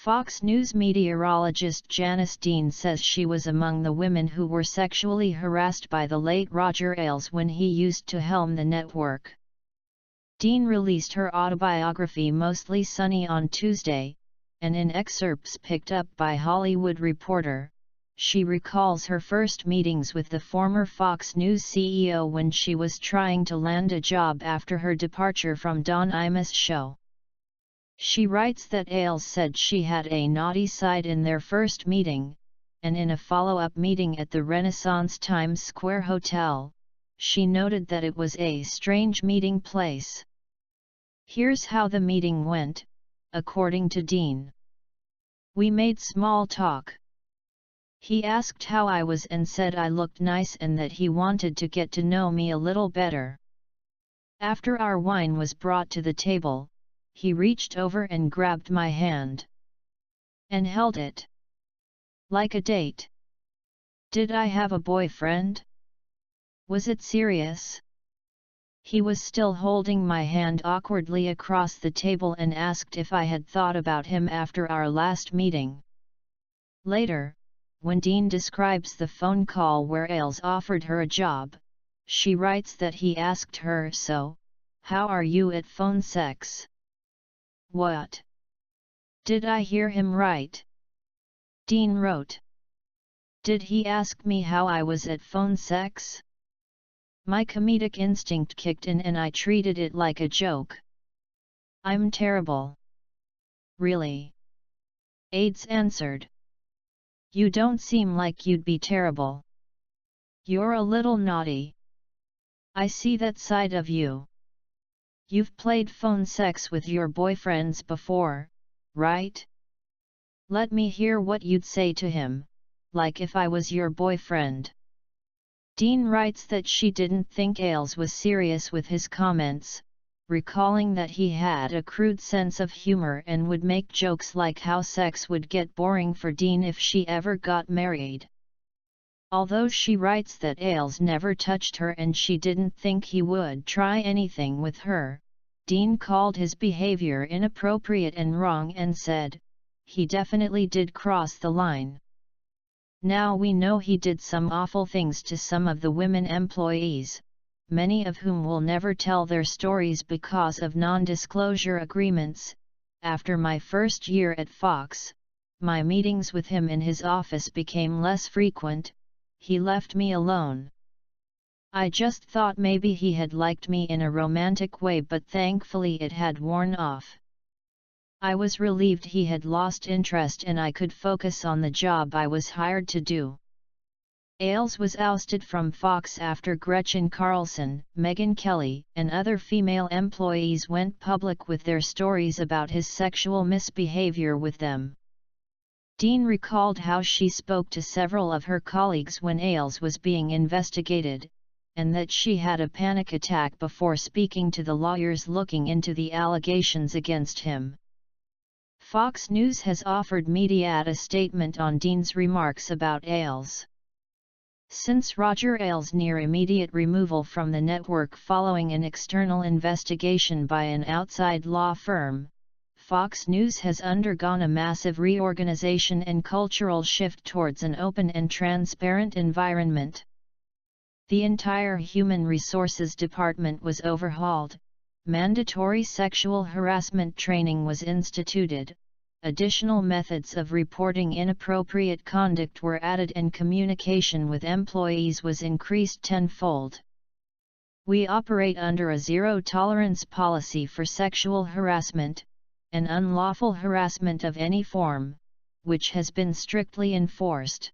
Fox News meteorologist Janice says she was among the women who were sexually harassed by the late Roger Ailes when he used to helm the network. Dean released her autobiography Mostly Sunny on Tuesday, and in excerpts picked up by Hollywood Reporter, she recalls her first meetings with the former Fox News CEO when she was trying to land a job after her departure from Don Imus' show. She writes that Ailes said she had a naughty side in their first meeting, and in a follow-up meeting at the Renaissance Times Square Hotel, she noted that it was a strange meeting place. Here's how the meeting went, according to Dean. We made small talk. He asked how I was and said I looked nice and that he wanted to get to know me a little better. After our wine was brought to the table, he reached over and grabbed my hand. And held it. Like a date. Did I have a boyfriend? Was it serious? He was still holding my hand awkwardly across the table and asked if I had thought about him after our last meeting. Later, when Dean describes the phone call where Ailes offered her a job, she writes that he asked her, "So, how are you at phone sex?" What? Did I hear him right? Dean wrote. Did he ask me how I was at phone sex? My comedic instinct kicked in and I treated it like a joke. I'm terrible. Really? Ailes answered. You don't seem like you'd be terrible. You're a little naughty. I see that side of you. You've played phone sex with your boyfriends before, right? Let me hear what you'd say to him, like if I was your boyfriend. Dean writes that she didn't think Ailes was serious with his comments, recalling that he had a crude sense of humor and would make jokes like how sex would get boring for Dean if she ever got married. Although she writes that Ailes never touched her and she didn't think he would try anything with her, Dean called his behavior inappropriate and wrong and said, "He definitely did cross the line." Now we know he did some awful things to some of the women employees, many of whom will never tell their stories because of non-disclosure agreements. After my first year at Fox, my meetings with him in his office became less frequent. He left me alone. I just thought maybe he had liked me in a romantic way, but thankfully it had worn off. I was relieved he had lost interest and I could focus on the job I was hired to do. Ailes was ousted from Fox after Gretchen Carlson, Megyn Kelly, and other female employees went public with their stories about his sexual misbehavior with them. Dean recalled how she spoke to several of her colleagues when Ailes was being investigated, and that she had a panic attack before speaking to the lawyers looking into the allegations against him. Fox News has offered media a statement on Dean's remarks about Ailes. Since Roger Ailes' near immediate removal from the network following an external investigation by an outside law firm, Fox News has undergone a massive reorganization and cultural shift towards an open and transparent environment. The entire human resources department was overhauled, mandatory sexual harassment training was instituted, additional methods of reporting inappropriate conduct were added and communication with employees was increased tenfold. We operate under a zero-tolerance policy for sexual harassment, and unlawful harassment of any form, which has been strictly enforced.